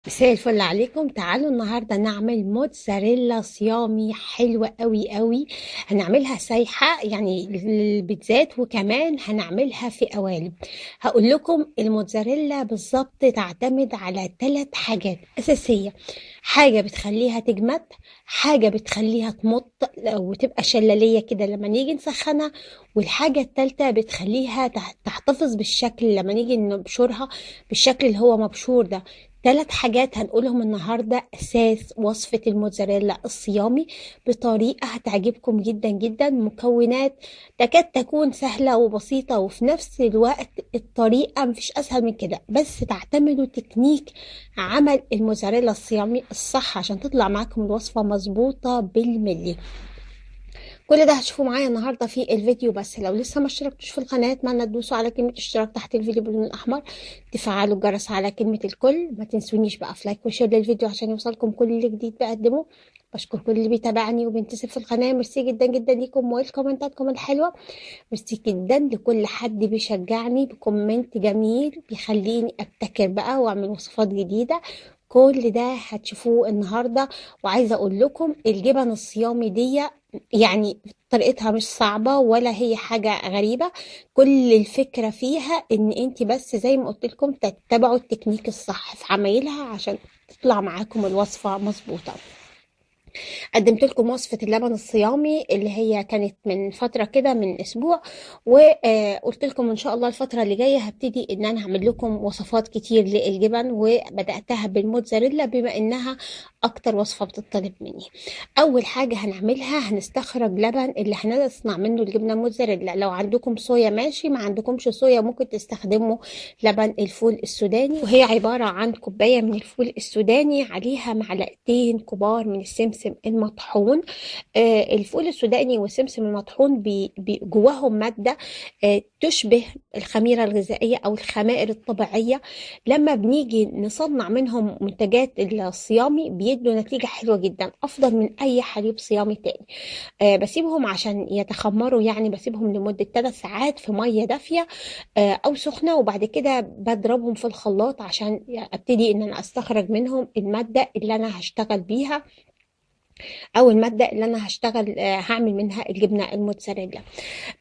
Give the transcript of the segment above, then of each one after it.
مساء الفل عليكم. تعالوا النهارده نعمل موتزاريلا صيامي حلوة قوي قوي. هنعملها سايحة يعني للبيتزات، وكمان هنعملها في قوالب. هقول لكم الموتزاريلا بالظبط تعتمد على 3 حاجات أساسية: حاجة بتخليها تجمد، حاجة بتخليها تمط وتبقى شلالية كده لما نيجي نسخنها، والحاجة التالتة بتخليها تحتفظ بالشكل لما نيجي نبشرها بالشكل اللي هو مبشور ده. 3 حاجات هنقولهم النهاردة أساس وصفة الموتزاريلا الصيامي بطريقة هتعجبكم جدا جدا. مكونات تكاد تكون سهلة وبسيطة، وفي نفس الوقت الطريقة مفيش أسهل من كده، بس تعتمدوا تكنيك عمل الموتزاريلا الصيامي الصح عشان تطلع معاكم الوصفة مظبوطة بالملي. كل ده هتشوفوه معايا النهارده في الفيديو. بس لو لسه ما اشتركتوش في القناه اتمنى تدوسوا على كلمه اشتراك تحت الفيديو باللون الاحمر، تفعلوا الجرس على كلمه الكل، ما تنسونيش بقى في لايك وشير للفيديو عشان يوصلكم كل جديد بقدمه. بشكر كل اللي بيتابعني وبينتسب في القناه، ميرسي جدا جدا ليكم والكومنتاتكم الحلوه. ميرسي جدا لكل حد بيشجعني بكومنت جميل بيخليني ابتكر بقى واعمل وصفات جديده. كل ده هتشوفوه النهارده. وعايزه اقول لكم الجبن الصيامي دي يعني طريقتها مش صعبة ولا هي حاجة غريبة. كل الفكرة فيها ان انت بس زي ما قلت لكم تتبعوا التكنيك الصح في عمايلها عشان تطلع معاكم الوصفة مظبوطة. قدمت لكم وصفة اللبن الصيامي اللي هي كانت من فترة كده، من أسبوع، وقلت لكم إن شاء الله الفترة اللي جاية هبتدي إن أنا هعمل لكم وصفات كتير للجبن، وبدأتها بالموتزاريلا بما إنها أكتر وصفة بتطلب مني. أول حاجة هنعملها هنستخرج لبن اللي هنصنع منه الجبنة الموتزاريلا. لو عندكم صويا ماشي، ما عندكمش صويا ممكن تستخدموا لبن الفول السوداني، وهي عبارة عن كوباية من الفول السوداني عليها معلقتين كبار من السمسم المطحون. الفول السوداني والسمسم المطحون جواهم مادة تشبه الخميرة الغذائية أو الخمائر الطبيعية. لما بنيجي نصنع منهم منتجات الصيامي بيدوا نتيجة حلوة جدا، أفضل من أي حليب صيامي تاني. بسيبهم عشان يتخمروا، يعني بسيبهم لمدة 3 ساعات في مية دافية أو سخنة، وبعد كده بضربهم في الخلاط عشان أبتدي إن أنا أستخرج منهم المادة اللي أنا هشتغل بيها، او الماده اللي انا هشتغل هعمل منها الجبنه الموتزاريلا.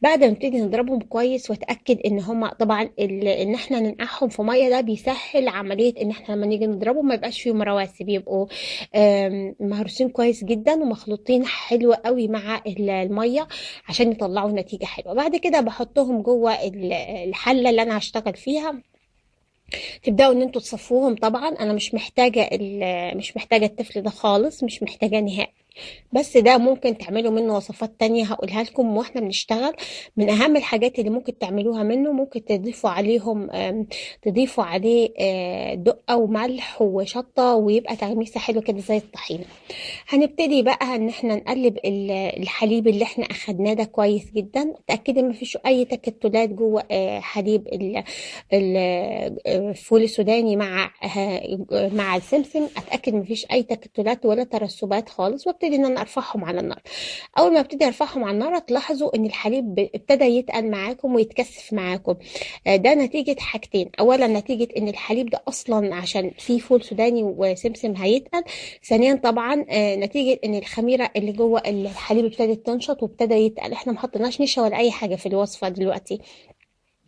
بعد ما نبتدي نضربهم كويس واتاكد ان هما طبعا ان احنا ننقعهم في ميه، ده بيسهل عمليه ان احنا لما نيجي نضربهم ما يبقاش فيهم رواسب، يبقوا مهروسين كويس جدا ومخلوطين حلو قوي مع الميه عشان يطلعوا نتيجه حلوه. بعد كده بحطهم جوه الحله اللي انا هشتغل فيها. تبداوا ان انتوا تصفوهم. طبعا انا مش محتاجه الطفل ده خالص، مش محتاجاه نهائي، بس ده ممكن تعملوا منه وصفات تانية هقولها لكم واحنا بنشتغل. من اهم الحاجات اللي ممكن تعملوها منه، ممكن تضيفوا عليهم تضيفوا عليه دقة وملح وشطة، ويبقى تغميسة حلوة كده زي الطحينة. هنبتدي بقى ان احنا نقلب الحليب اللي احنا اخدناه ده كويس جدا. اتاكدي ما فيش اي تكتلات جوه حليب الفول السوداني مع السمسم. اتاكد ما فيش اي تكتلات ولا ترسبات خالص، وابتدي ان انا ارفعهم على النار. اول ما ابتدي ارفعهم على النار تلاحظوا ان الحليب ابتدى يتقل معاكم ويتكثف معاكم. ده نتيجة حاجتين: اولا نتيجة ان الحليب ده اصلا عشان فيه فول سوداني وسمسم هيتقل. ثانيا طبعا نتيجة ان الخميرة اللي جوه الحليب ابتدت تنشط وابتدى يتقل. احنا ما حطيناش نشا ولا اي حاجة في الوصفة دلوقتي،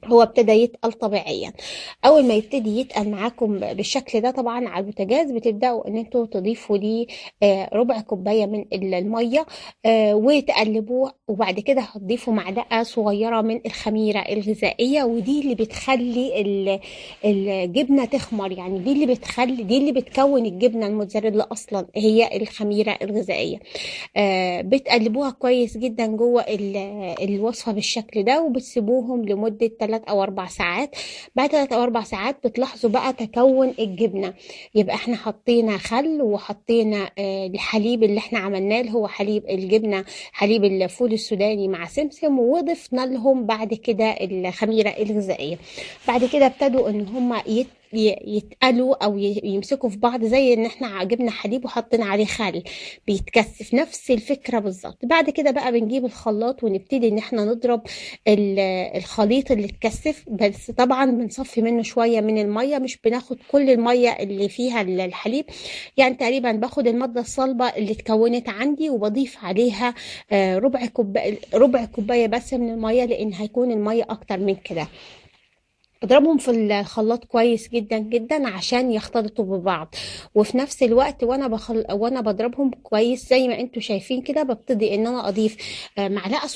هو ابتدى يتقل طبيعيا. اول ما يبتدي يتقل معاكم بالشكل ده طبعا على البوتاجاز بتبداوا ان انتوا تضيفوا ليه ربع كوبايه من الميه وتقلبوه، وبعد كده هتضيفوا معلقه صغيره من الخميره الغذائيه، ودي اللي بتخلي الجبنه تخمر. يعني دي اللي بتكون الجبنه الموتزاريلا اصلا هي الخميره الغذائيه. بتقلبوها كويس جدا جوه الوصفة بالشكل ده، وبتسيبوهم لمدة 3 أو 4 ساعات. بعد 3 أو 4 ساعات بتلاحظوا بقى تكون الجبنة. يبقى احنا حطينا خل وحطينا الحليب اللي احنا عملناه اللي هو حليب الجبنة، حليب الفول السوداني مع سمسم، وضفنا لهم بعد كده الخميرة الغذائية. بعد كده ابتدوا ان هم يتقلوا او يمسكوا في بعض، زي ان احنا جبنا حليب وحطينا عليه خل بيتكثف، نفس الفكرة بالظبط. بعد كده بقى بنجيب الخلاط ونبتدي ان احنا نضرب ال- الخليط اللي اتكثف، بس طبعا بنصفي منه شوية من المية، مش بناخد كل المية اللي فيها الحليب. يعني تقريبا باخد المادة الصلبة اللي اتكونت عندي وبضيف عليها ربع كوباية بس من المية، لان هيكون المية اكتر من كده. اضربهم في الخلاط كويس جدا جدا عشان يختلطوا ببعض. وفي نفس الوقت وانا بضربهم كويس زي ما انتم شايفين كده، ببتدي ان انا اضيف معلقه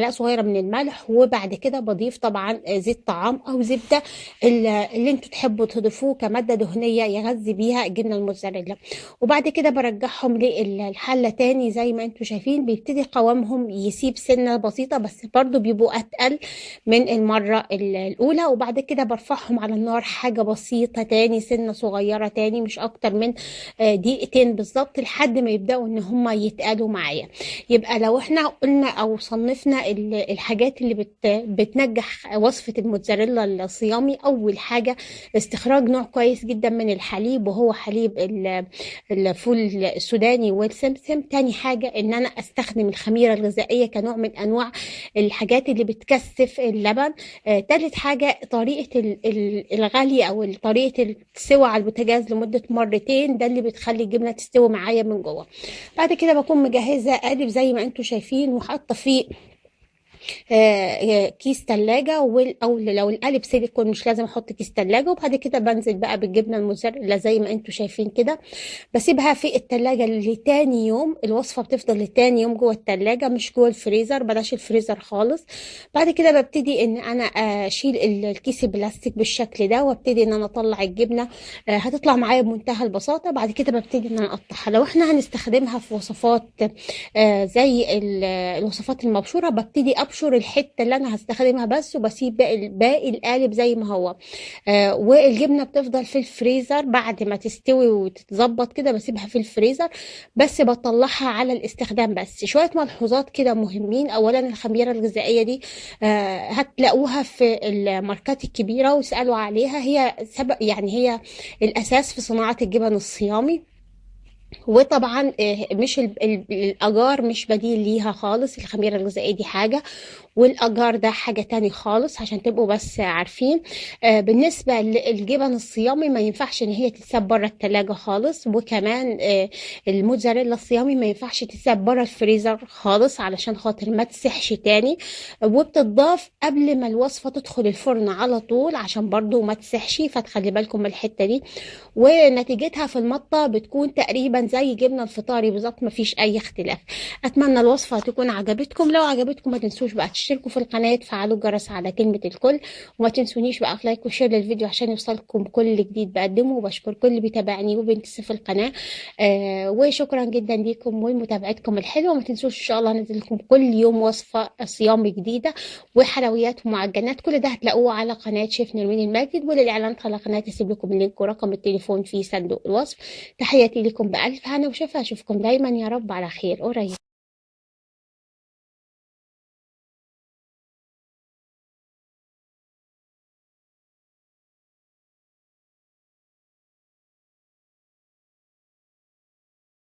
صغيره من الملح، وبعد كده بضيف طبعا زيت طعام او زبده اللي انتوا تحبوا تضيفوه كماده دهنيه يغذي بيها الجبنه الموتزاريلا. وبعد كده برجعهم للحله تاني، زي ما انتم شايفين بيبتدي قوامهم يسيب سنه بسيطه، بس برضو بيبقوا اتقل من المرة الأولى. وبعد كده برفعهم على النار حاجة بسيطة تاني، سنة صغيرة تاني، مش أكتر من دقيقتين بالظبط، لحد ما يبدأوا إن هما يتقالوا معايا. يبقى لو احنا قلنا أو صنفنا الحاجات اللي بتنجح وصفة الموتزاريلا الصيامي، أول حاجة استخراج نوع كويس جدا من الحليب، وهو حليب الفول السوداني والسمسم. تاني حاجة إن أنا أستخدم الخميرة الغذائية كنوع من أنواع الحاجات اللي بتكثف اللبن. تالت حاجة طريقة الغلي أو طريقة السوى على البوتاجاز لمدة مرتين، ده اللي بتخلي الجبنة تستوي معايا من جوه. بعد كده بكون مجهزة قالب زي ما انتوا شايفين، وحاطة فيه كيس تلاجة، او لو القالب سيليكون مش لازم احط كيس تلاجة. وبعد كده بنزل بقى بالجبنة الموتزاريلا زي ما انتوا شايفين كده، بسيبها في التلاجة لتاني يوم. الوصفة بتفضل لتاني يوم جوه التلاجة، مش جوه الفريزر، بلاش الفريزر خالص. بعد كده ببتدي ان انا اشيل الكيس البلاستيك بالشكل ده، وابتدي ان انا اطلع الجبنة. هتطلع معايا بمنتهى البساطة. بعد كده ببتدي ان انا اقطعها. لو احنا هنستخدمها في وصفات زي الوصفات المبشورة، ببتدي ابشر الحتة اللي انا هستخدمها بس، وبسيب باقي القالب زي ما هو. والجبنة بتفضل في الفريزر بعد ما تستوي وتتظبط كده، بسيبها في الفريزر، بس بطلعها على الاستخدام. بس شوية ملحوظات كده مهمين: اولا الخميرة الغذائية دي هتلاقوها في الماركات الكبيرة واسألوا عليها، هي سبب يعني هي الاساس في صناعة الجبن الصيامي. وطبعا مش الاجار مش بديل ليها خالص، الخميره الغذائيه دي حاجه، والاجار ده حاجه تاني خالص، عشان تبقوا بس عارفين. بالنسبه للجبن الصيامي ما ينفعش ان هي تتساب بره التلاجة خالص. وكمان الموتزاريلا الصيامي ما ينفعش تتساب بره الفريزر خالص، علشان خاطر ما تسحش تاني. وبتضاف قبل ما الوصفه تدخل الفرن على طول، عشان برضو ما تسحش، فتخلي بالكم من الحته دي. ونتيجتها في المطة بتكون تقريبا زي جبنة الفطاري بالظبط، مفيش أي اختلاف. أتمنى الوصفة تكون عجبتكم. لو عجبتكم ما تنسوش بقى تشتركوا في القناة، تفعلوا الجرس على كلمة الكل، وما تنسونيش بقى في لايك وشير للفيديو عشان يوصلكم كل جديد بقدمه. وبشكر كل اللي بيتابعني وبينتسب في القناة. وشكرا جدا ليكم ولمتابعتكم الحلوة. وما تنسوش إن شاء الله أنزل لكم كل يوم وصفة صيام جديدة وحلويات ومعجنات. كل ده هتلاقوه على قناة شيف نرمين الماجد. وللإعلانات على قناة هسيب لكم اللينك ورقم التليفون في صندوق الوصف. تحياتي لكم بألف هنا وشفا، أشوفكم دايما يا رب على خير قريب.